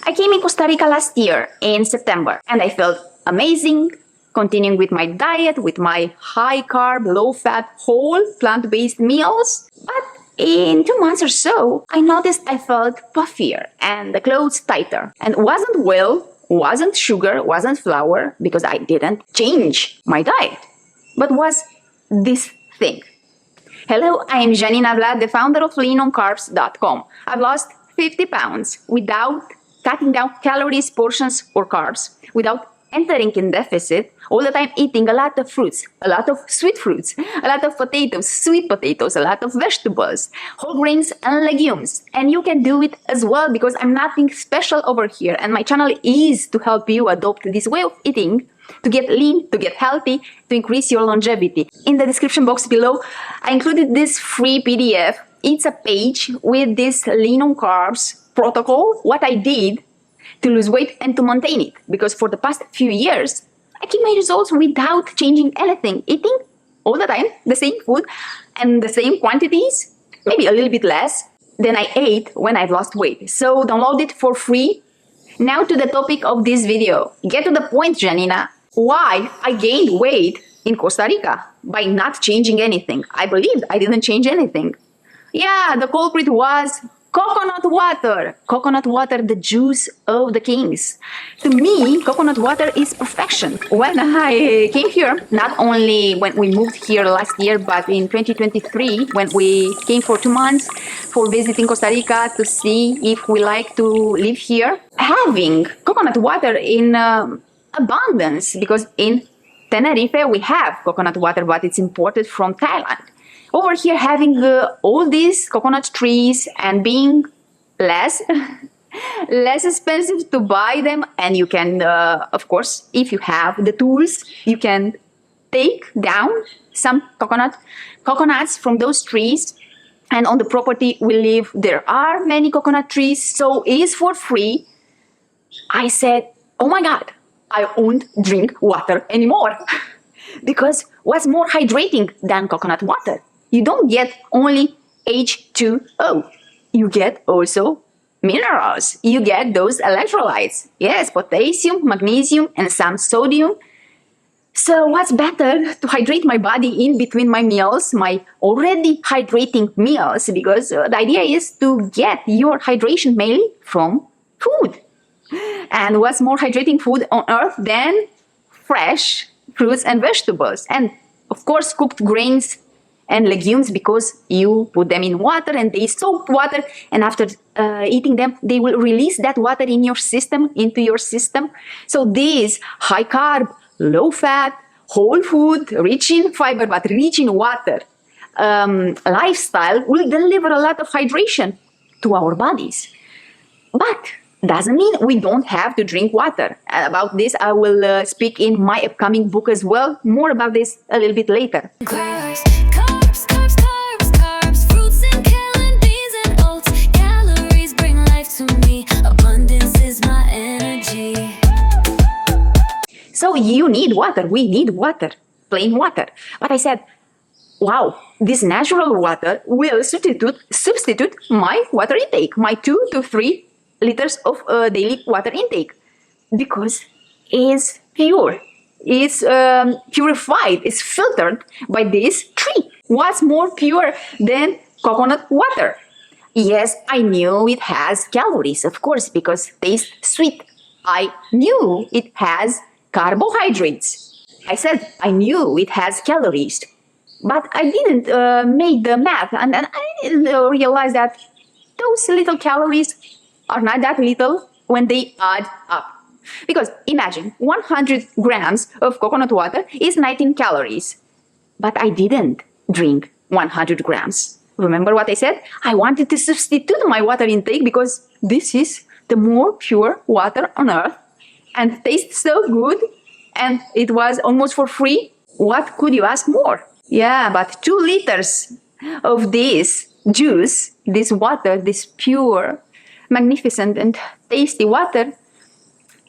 I came in Costa Rica last year in September and I felt amazing, continuing with my diet, with my high-carb, low-fat, whole plant-based meals. But in 2 months or so, I noticed I felt puffier and the clothes tighter. And wasn't sugar, wasn't flour, because I didn't change my diet. But was this thing. Hello, I am Janina Vlad, the founder of leanOnCarbs.com. I've lost 50 pounds without cutting down calories, portions, or carbs, without entering in deficit, all the time eating a lot of fruits, a lot of sweet fruits, a lot of potatoes, sweet potatoes, a lot of vegetables, whole grains and legumes. And you can do it as well because I'm nothing special over here. And my channel is to help you adopt this way of eating, to get lean, to get healthy, to increase your longevity. In the description box below, I included this free PDF. It's a page with this lean on carbs protocol, what I did to lose weight and to maintain it. Because for the past few years, I keep my results without changing anything, eating all the time the same food and the same quantities, maybe a little bit less than I ate when I've lost weight. So download it for free. Now to the topic of this video. Get to the point, Janina. Why I gained weight in Costa Rica by not changing anything. I believed I didn't change anything. Yeah, the culprit was coconut water. Coconut water, the juice of the kings. To me, coconut water is perfection. When I came here, not only when we moved here last year, but in 2023, when we came for 2 months for visiting Costa Rica to see if we like to live here, having coconut water in abundance, because in Tenerife we have coconut water, but it's imported from Thailand. Over here, having all these coconut trees and being less expensive to buy them, and you can, of course, if you have the tools, you can take down some coconuts from those trees. And on the property we live, there are many coconut trees, so it is for free. I said, oh my God, I won't drink water anymore. Because what's more hydrating than coconut water? You don't get only H2O. You get also minerals. You get those electrolytes. Yes, potassium, magnesium, and some sodium. So what's better to hydrate my body in between my meals, my already hydrating meals, because the idea is to get your hydration mainly from food. And what's more hydrating food on earth than fresh fruits and vegetables? And of course, cooked grains and legumes, because you put them in water and they soak water, and after eating them, they will release that water in your system, into your system. So this high carb, low fat, whole food, rich in fiber, but rich in water lifestyle will deliver a lot of hydration to our bodies. But doesn't mean we don't have to drink water. About this, I will speak in my upcoming book as well. More about this a little bit later. Carbs, carbs, carbs, carbs, carbs, fruits and kale, beans and oats. Calories bring life to me. Abundance is my energy. So you need water. We need water. Plain water. But I said, wow, this natural water will substitute my water intake, my 2 to 3 liters of daily water intake, because it's pure, it's purified, it's filtered by this tree. What's more pure than coconut water? Yes, I knew it has calories, of course, because it tastes sweet. I knew it has carbohydrates. I said I knew it has calories, but I didn't make the math, and I didn't realize that those little calories are not that little when they add up. Because imagine 100 grams of coconut water is 19 calories. But I didn't drink 100 grams. Remember what I said? I wanted to substitute my water intake because this is the more pure water on earth and tastes so good, and it was almost for free. What could you ask more? Yeah, but 2 liters of this juice, this water, this pure, magnificent and tasty water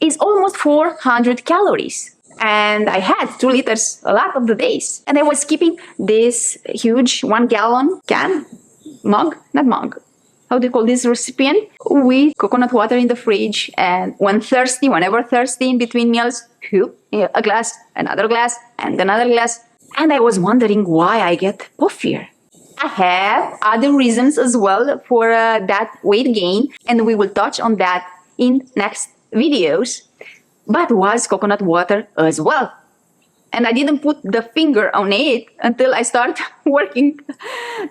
is almost 400 calories. And I had 2 liters a lot of the days. And I was keeping this huge 1 gallon can, how do you call this recipient, with coconut water in the fridge. And whenever thirsty in between meals, a glass, another glass, and another glass. And I was wondering why I get puffier. I have other reasons as well for that weight gain, and we will touch on that in next videos. But was coconut water as well. And I didn't put the finger on it until I started working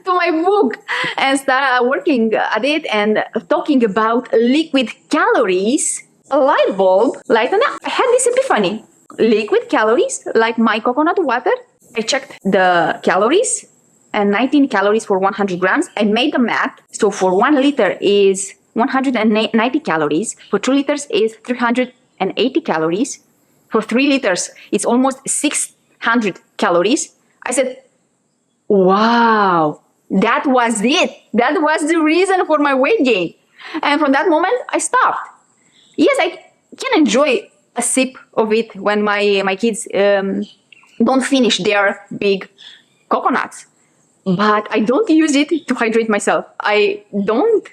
to my book and started working at it and talking about liquid calories. A light bulb lightened up. I had this epiphany. Liquid calories, like my coconut water. I checked the calories, and 19 calories for 100 grams. I made the math. So for 1 liter is 190 calories. For 2 liters is 380 calories. For 3 liters, it's almost 600 calories. I said, wow, that was it. That was the reason for my weight gain. And from that moment, I stopped. Yes, I can enjoy a sip of it when my kids don't finish their big coconuts. But I don't use it to hydrate myself. I don't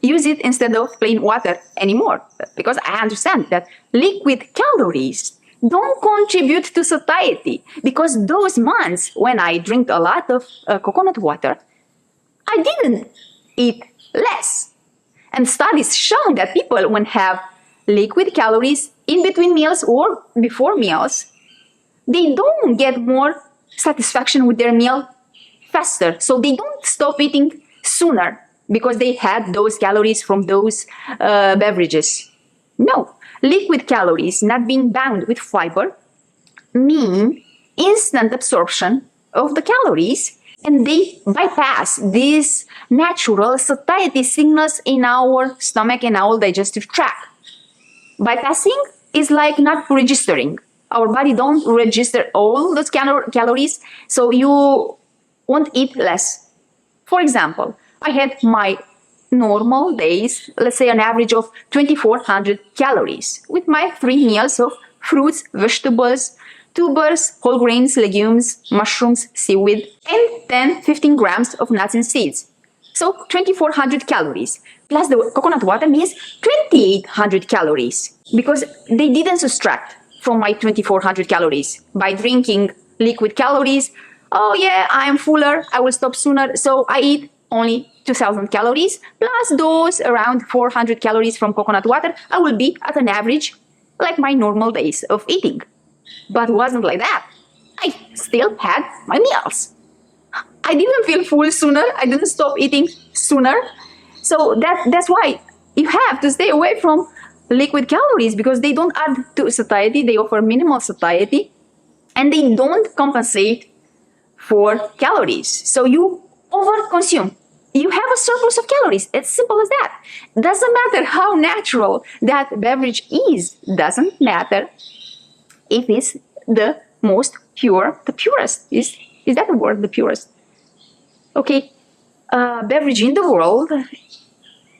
use it instead of plain water anymore, because I understand that liquid calories don't contribute to satiety, because those months when I drink a lot of coconut water, I didn't eat less. And studies show that people when have liquid calories in between meals or before meals, they don't get more satisfaction with their meal faster. So they don't stop eating sooner because they had those calories from those beverages. No, liquid calories not being bound with fiber mean instant absorption of the calories, and they bypass these natural satiety signals in our stomach and our digestive tract. Bypassing is like not registering. Our body don't register all those calories, so you won't eat less. For example, I had my normal days, let's say an average of 2,400 calories, with my 3 meals of fruits, vegetables, tubers, whole grains, legumes, mushrooms, seaweed, and 15 grams of nuts and seeds. So 2,400 calories. Plus the coconut water means 2,800 calories, because they didn't subtract from my 2,400 calories by drinking liquid calories. Oh yeah, I'm fuller, I will stop sooner, so I eat only 2,000 calories, plus those around 400 calories from coconut water. I will be at an average like my normal days of eating. But it wasn't like that. I still had my meals. I didn't feel full sooner, I didn't stop eating sooner. So that's why you have to stay away from liquid calories, because they don't add to satiety, they offer minimal satiety, and they don't compensate for calories. So you overconsume. You have a surplus of calories. It's simple as that. Doesn't matter how natural that beverage is. Doesn't matter if it's the most pure, the purest. Is that the word, the purest? Okay, beverage in the world.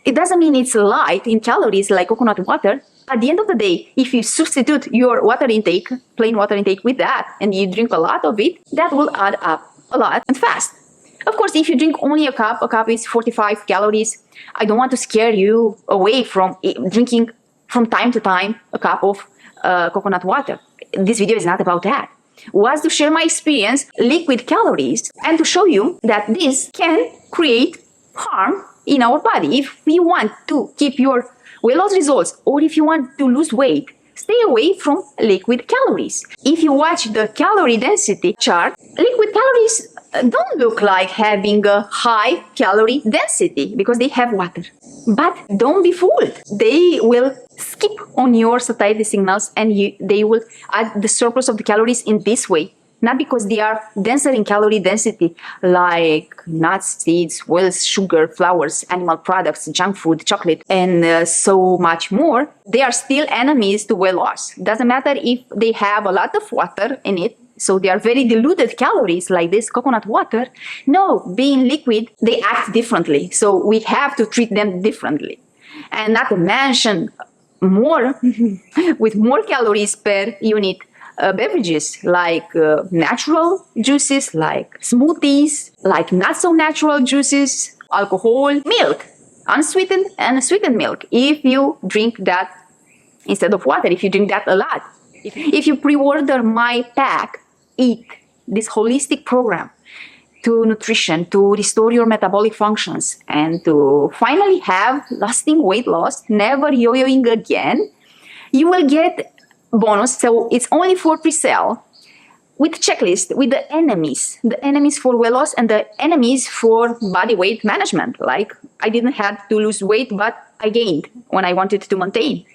It doesn't mean it's light in calories like coconut water. At the end of the day, if you substitute your water intake, plain water intake, with that, and you drink a lot of it, that will add up a lot and fast. Of course, if you drink only a cup is 45 calories. I don't want to scare you away from drinking from time to time a cup of coconut water. This video is not about that. It was to share my experience, liquid calories, and to show you that this can create harm in our body. If you want to keep your weight loss results, or if you want to lose weight, stay away from liquid calories. If you watch the calorie density chart, liquid calories don't look like having a high calorie density because they have water. But don't be fooled. They will skip on your satiety signals, and they will add the surplus of the calories in this way. Not because they are denser in calorie density, like nuts, seeds, oils, sugar, flours, animal products, junk food, chocolate, and so much more. They are still enemies to weight loss. Doesn't matter if they have a lot of water in it, so they are very diluted calories like this coconut water. No, being liquid, they act differently. So we have to treat them differently. And not to mention more, with more calories per unit beverages, like natural juices, like smoothies, like not so natural juices, alcohol, milk, unsweetened and sweetened milk. If you drink that instead of water, if you drink that a lot, if you pre-order my pack, Eat, this holistic program to nutrition, to restore your metabolic functions, and to finally have lasting weight loss, never yo-yoing again, you will get bonus. So it's only for pre-sale, with checklist, with the enemies for weight loss and the enemies for body weight management. Like, I didn't have to lose weight, but I gained when I wanted to maintain.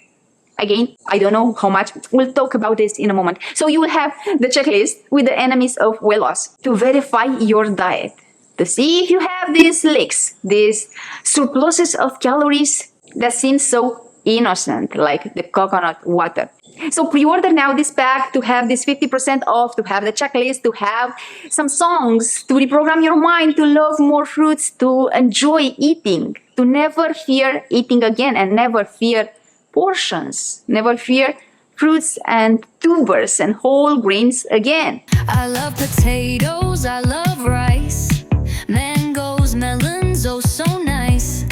Again, I don't know how much. We'll talk about this in a moment. So you will have the checklist with the enemies of weight loss to verify your diet, to see if you have these leaks, these surpluses of calories that seem so innocent, like the coconut water. So pre-order now this pack to have this 50% off, to have the checklist, to have some songs, to reprogram your mind, to love more fruits, to enjoy eating, to never fear eating again, and never fear portions, never fear fruits and tubers and whole grains again. I love potatoes, I love rice, mangoes, melons, oh so nice.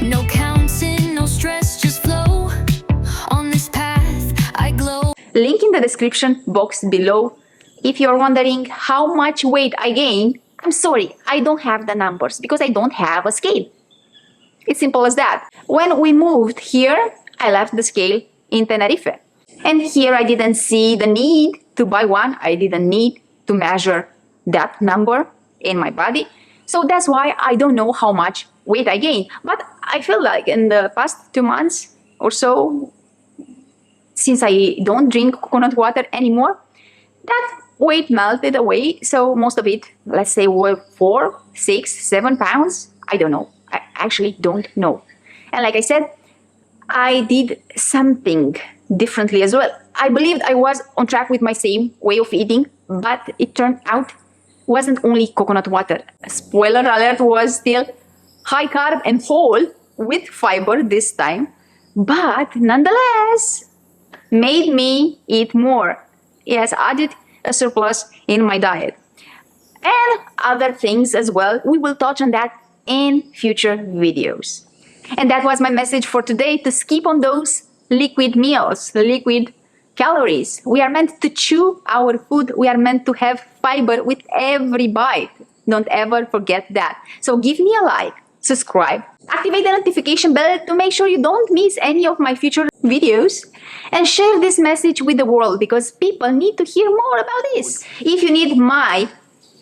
No counting, no stress, just flow. On this path, I glow. Link in the description box below. If you're wondering how much weight I gained, I'm sorry, I don't have the numbers because I don't have a scale. It's simple as that. When we moved here, I left the scale in Tenerife. And here I didn't see the need to buy one. I didn't need to measure that number in my body. So that's why I don't know how much weight I gained. But I feel like in the past 2 months or so, since I don't drink coconut water anymore, that weight melted away. So most of it, let's say, were 4, 6, 7 pounds. I don't know. I actually don't know. And like I said, I did something differently as well. I believed I was on track with my same way of eating, but it turned out wasn't only coconut water. Spoiler alert, was still high carb and whole with fiber this time, but nonetheless made me eat more. It has added a surplus in my diet. And other things as well. We will touch on that in future videos. And that was my message for today, to skip on those liquid meals, liquid calories. We are meant to chew our food. We are meant to have fiber with every bite. Don't ever forget that. So give me a like, subscribe, activate the notification bell to make sure you don't miss any of my future videos, and share this message with the world because people need to hear more about this. If you need my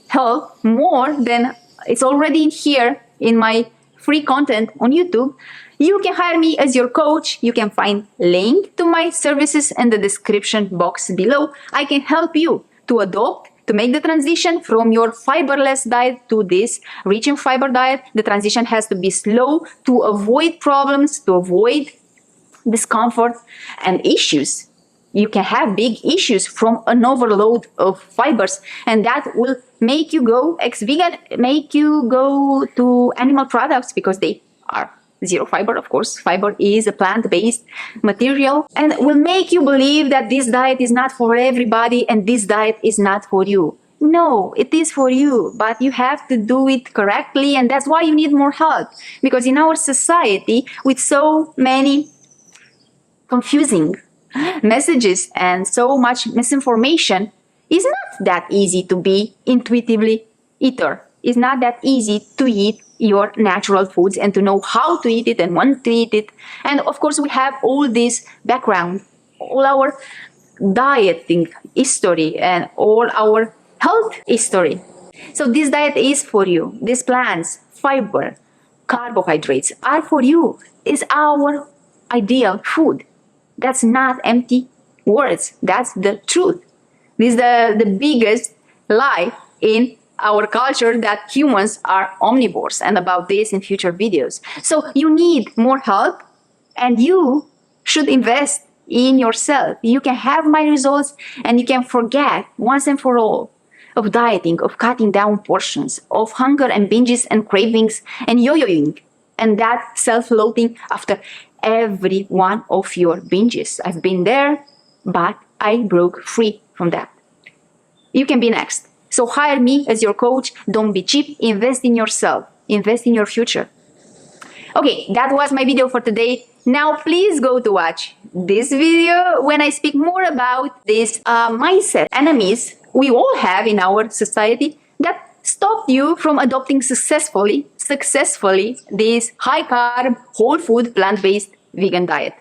help more, then it's already here in my free content on YouTube. You can hire me as your coach. You can find link to my services in the description box below. I can help you to adopt, to make the transition from your fiberless diet to this rich in fiber diet. The transition has to be slow to avoid problems, to avoid discomfort and issues. You can have big issues from an overload of fibers, and that will make you go ex-vegan, make you go to animal products because they are zero fiber, of course. Fiber is a plant-based material, and will make you believe that this diet is not for everybody and this diet is not for you. No, it is for you, but you have to do it correctly, and that's why you need more help. Because in our society, with so many confusing messages and so much misinformation, it's not that easy to be intuitively eater. It's not that easy to eat your natural foods and to know how to eat it and when to eat it. And of course, we have all this background, all our dieting history and all our health history. So this diet is for you. These plants, fiber, carbohydrates are for you. It's our ideal food. That's not empty words. That's the truth. This is the biggest lie in our culture, that humans are omnivores, and about this in future videos. So you need more help, and you should invest in yourself. You can have my results, and you can forget once and for all of dieting, of cutting down portions, of hunger and binges and cravings and yo-yoing, and that self-loathing after every one of your binges. I've been there, but I broke free from that. You can be next. So hire me as your coach. Don't be cheap. Invest in yourself. invest in your future. Okay, that was my video for today. Now please go to watch this video when I speak more about these mindset enemies we all have in our society that stopped you from adopting successfully this high carb, whole food, plant-based vegan diet.